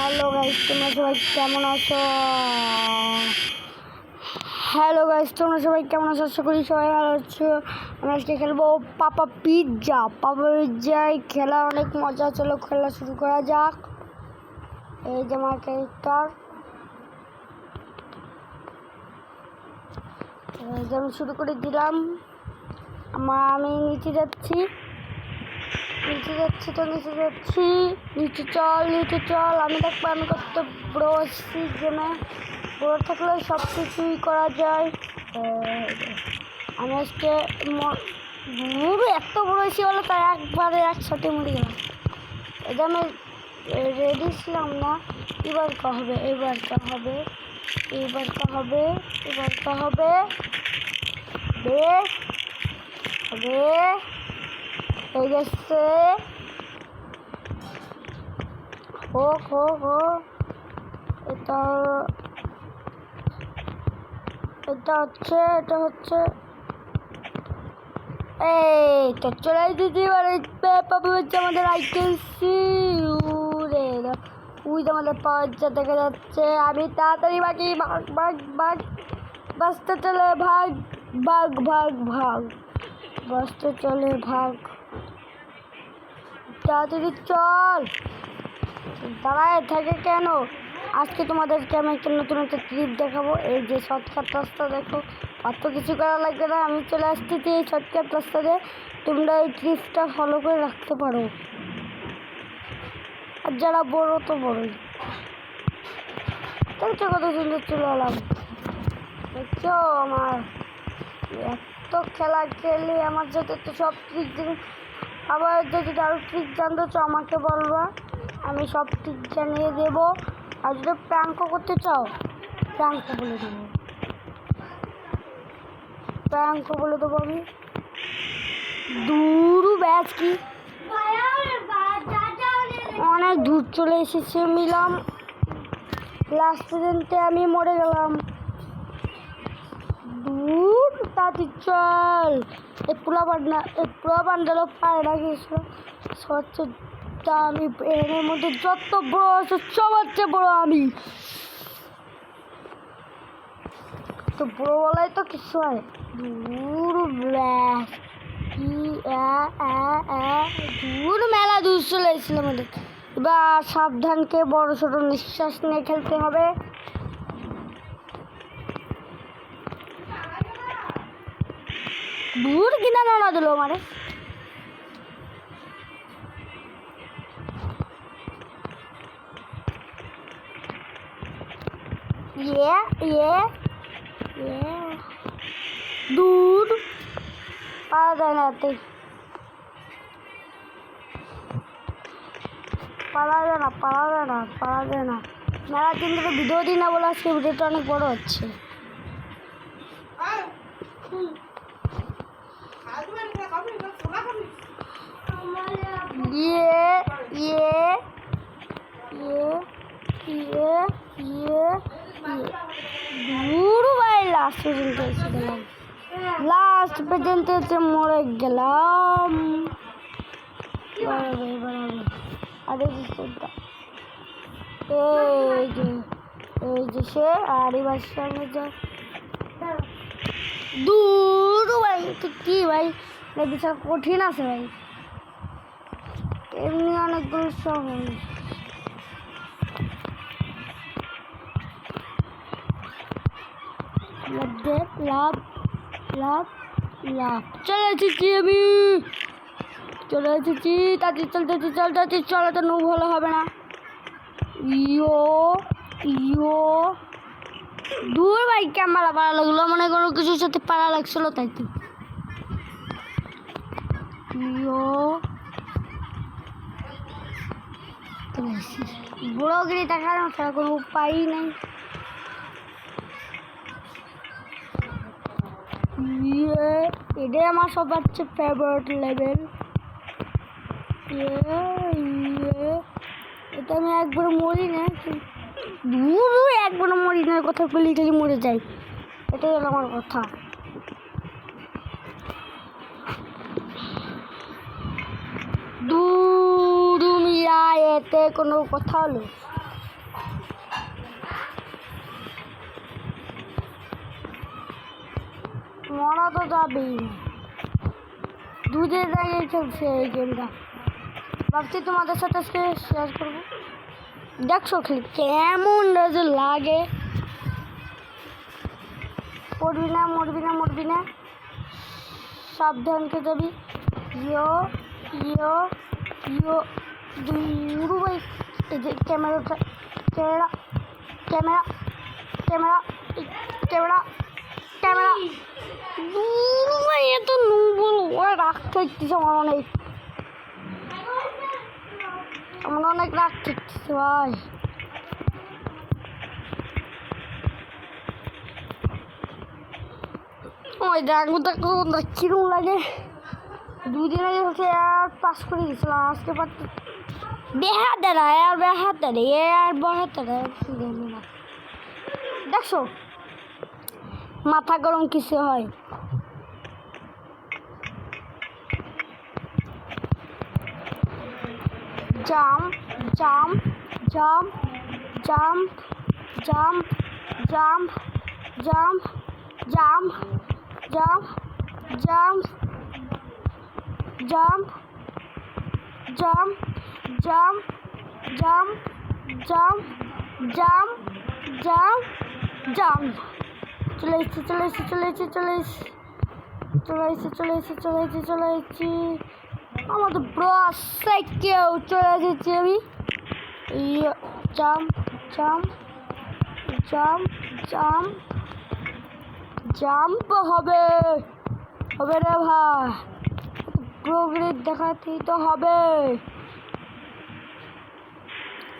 Hello guys, তোমরা সবাই কেমন আছো? হ্যালো গাইস, তোমরা সবাই কেমন আছো? আশা করি সবাই ভালো আছো। আমি আজকে খেলবো পাপা পিৎজায় খেলা অনেক মজা। চলো খেলা শুরু করা যাক। এই যে আমার ক্যারেক্টার, আমি শুরু করে দিলাম। আমি নিচে যাচ্ছি। নিচে চল। আমি দেখবো আমি কত বড় গেমে বড় থাকলে সব কিছুই করা যায়। আমি আজকে এত বড় এসে বলো তাই একবারে একসাথে মরে গেলাম। এটা আমি রেডি ছিলাম না। এবার কা হবে হয়ে গেছে। এটা হচ্ছে এই তো চলে দিদি। আমাদের আইটেলসি আমাদের পাওয়া দেখা যাচ্ছে। আমি তাড়াতাড়ি ভাগ বাঁচতে চলে ভাগ বাঁচতে চলে তাড়াতাড়ি চল। দাঁড়ায় থাকে কেন? আজকে তোমাদেরকে আমি একটা নতুন ট্রিপ দেখাবো। এই যে শর্টকাট রাস্তা দেখো, অত কিছু করা লাগবে না। আমি চলে আসতেছি এই শর্টকাট রাস্তা দিয়ে। তোমরা এই ট্রিপটা ফলো করে রাখতে পারো। আর যারা বড় তো বড়ই দেখছো কত সুন্দর চলে এলাম। দেখছো আমার এত খেলা খেলি, আমার সাথে তো সব ট্রিক। আবার যদি আরো ট্রিক জানতে চাও আমাকে বলবা, আমি সব ট্রিক জানিয়ে দেবো। আর যদি প্র্যাঙ্কও করতে চাও প্র্যাঙ্কও বলে দেবো আমি। দূর ব্যাচ কি অনেক দূর চলে এসেছে মিলাম। লাস্ট পর্যন্ত আমি মরে গেলাম। দূর তাড়াতাড়ি চল। এই পোলা বান্ডারও পায় না গিয়েছিল। আমি এর মধ্যে যত বড় আছে সবার চেয়ে বড় আমি। তো বড় বলাই তো কিছু হয়। দূর দূর মেলা দূর চলে এসেছিল আমাদের। এবার সাবধানকে বড় ছোট নিঃশ্বাস নিয়ে খেলতে হবে। দূর কিনা নাড়া দিল আমারে। দূর পারা যায় না, মেলা দিন ধরে ভিডিও দিই না বলে আজকে ভিডিওটা অনেক বড় হচ্ছে। লাস্ট পর্যন্ত এসে মরে গেলাম। এই যে সে আর এবার সঙ্গে যা দূর ভাই। তো কি ভাই, বিশাল কঠিন আছে ভাই। এমনি অনেকগুলো সহজ। লাভ চলে এসেছি আমি। তাড়াতাড়ি চলে তো নো ভালো হবে না। দূর ভাই ক্যামেরা পাড়া লাগলো, মনে করো কিছুর সাথে পাড়া লাগছিল তাই তো। বড়গিরি দেখার কোনো উপায়ই নাই। এটাই আমার সবার চেয়ে ফেভারিট লেভেল। এটা আমি একবার মরি না, কথা বলি গেলে মরে যাই। এটাই হলো আমার কথা। দূর এতে কোনো কথা হলো। মরা তো যাবেই, দুধের জায়গায় খেলছে এই গেমটা। ভাবছি তোমাদের সাথে শেয়ার করবো। দেখছো খেলি কেমন লাগে। পড়বি না, মরবি না, মরবি না, সাবধানকে যাবি। ইয়ো ইয়ো ইয়ো দুরু ভাই। এই যে ক্যামেরাটা, camera camera camera camera camera দুরু ভাই। এত নুবল ওরা রাগ থাকতেছে আমার অনেক রাগ থাকতেছে ভাই। ওই ডাঙ্গুটা কিরম লাগে। দুদিন আগে হচ্ছে আর পাস করে গেছিলাম, আজকে পারতে বেহাতের আর বেহাতের আর বেহাতের। দেখছো মাথা গরম কিছু হয়। Jump jump jump jump jump jump jump jump jump jump jump jump jump jump jump jump jump jump. চলে এসেছি চলে এসেছি চলে এসেছি চলে এসেছি চলে এসেছি চলে এসেছি চলে এসেছি চলে এসেছি। আমাদের ব্রাশ কেউ চলে এসেছি আমি। Jump jump jump jump jump হবে হবে রে ভাই, প্রোগ্রেস দেখাতেই তো হবে।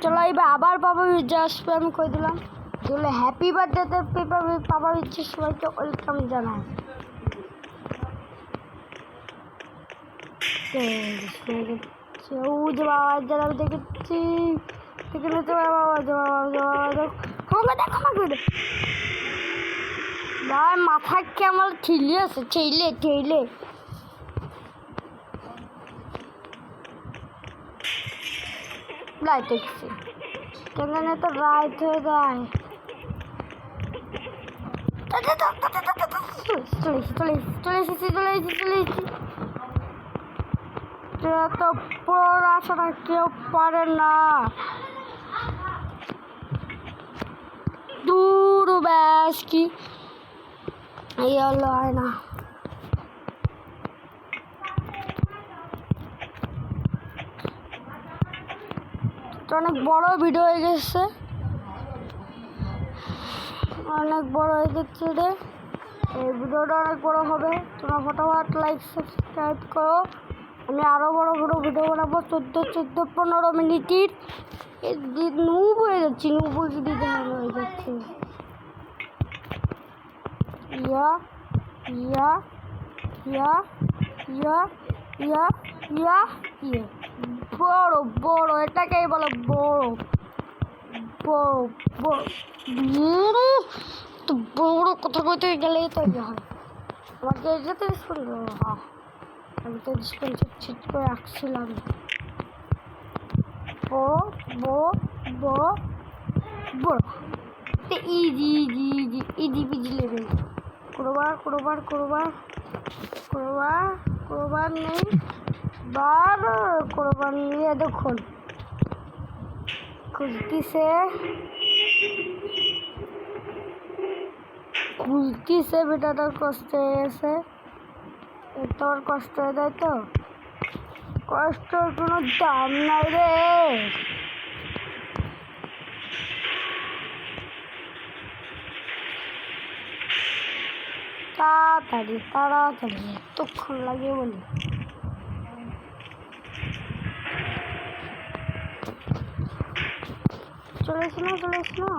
চলো এবার আবার পাপা পিজ্জা আসবে, আমি কই দিলাম। তাহলে হ্যাপি বার্থডেতে পাপা পিজ্জা সবাইকে ওয়েলকাম জানাই। বাবা যারা দেখেছি ভাই মাথা কেমন ঠেলে আছে, ঠেলে ঠেলে। লাইট দেখছি কেন তো রাইট হয়ে যায়। চলে এসেছি তো পুরো আসাটা কেউ পারে না। দূর ব্যাস কি এই হলো হয় না। অনেক বড় ভিডিও হয়ে গেছে, অনেক বড় হয়ে যাচ্ছে রে। এই ভিডিওটা অনেক বড় হবে, তোমরা ফটোফট লাইক সাবস্ক্রাইব করো। আমি আরও বড় বড় ভিডিও বানাবো 14-15 মিনিটের। নুব হয়ে যাচ্ছি, নুব দিতে হয়ে যাচ্ছে। ইয়া ইয়া ইয়া ইয়া ইয়া ইয়া ইয়ে বড় বড়, এটাকেই বলো বড় বড় বড় বড়। তো বড় কথা কইতে গেলেই তো ইয়ে হয়। আমাকে যেতে শুনলো, হ্যাঁ আমি তো ঠিক করে রাখছিলাম। বড় বড় বড় বড় easy easy easy easy PG level. কোরবার নেই বার কোরবার নিয়ে দেখুন খুলতিছে বেটাটার কষ্ট হয়ে গেছে। তোর কষ্ট হয়ে যায় তো, কষ্টের কোনো দাম নাই রে। তাড়াতাড়ি তাড়াতাড়ি এতক্ষণ লাগে বলি। চলে এসো না চলে এসো না।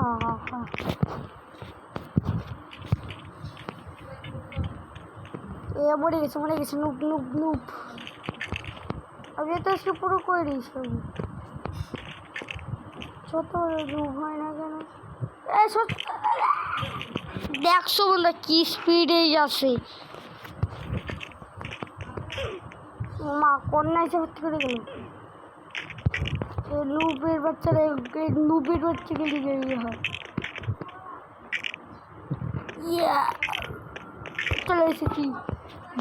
মরে গেছে নুপ নুপ নুপ। আমি তো আজকে পুরো করে দিয়েছি, ছোট নুপ হয় না কেন। দেখছো বন্ধু কি স্পিডে যাচ্ছে। মা কন্যা এসে ভর্তি করে গেল। নুবের বাচ্চারা নুবের বাচ্চাকে লিখে হয়। ইয়া চলে এসেছি।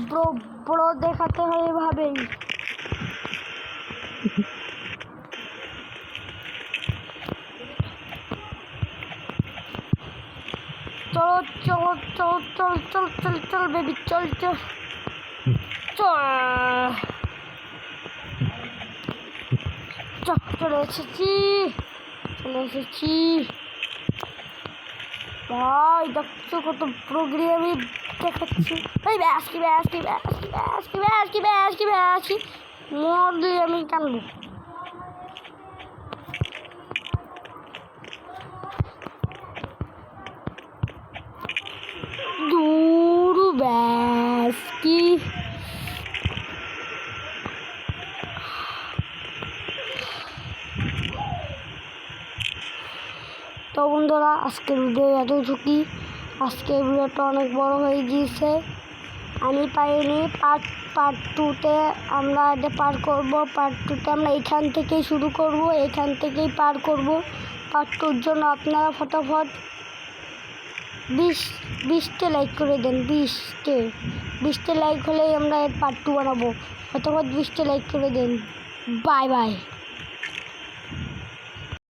ব্রো ব্রো দেখাতে হয় এভাবেই। চলো চলো চল চল চল চল চল বেবি চল চল চল চলে এসেছি ভাই দেখছো কত প্রোগ্রামই দেখাচ্ছি। এই ব্যাসকি ব্যাসকি ব্যাসকি ব্যাসকি ব্যাসকি ব্যাসকি ব্যাসকি মরলে আমি কানবো। দূর ব্যাসকি তো বন্ধুরা আজকের ভিডিও এতটুকুই। আজকের ভিডিওটা অনেক বড় হয়ে গিয়েছে, আমি পাইনি। পার্ট টুতে আমরা এটা পার করবো। পার্ট টুতে আমরা এখান থেকেই শুরু করব, এখান থেকেই পার করব। পার্ট টুর জন্য আপনারা ফটাফট 20টা লাইক করে দেন। 20টা লাইক হলেই আমরা এর পার্ট টু বানাবো। ফটাফট 20টা লাইক করে দেন। Bye bye.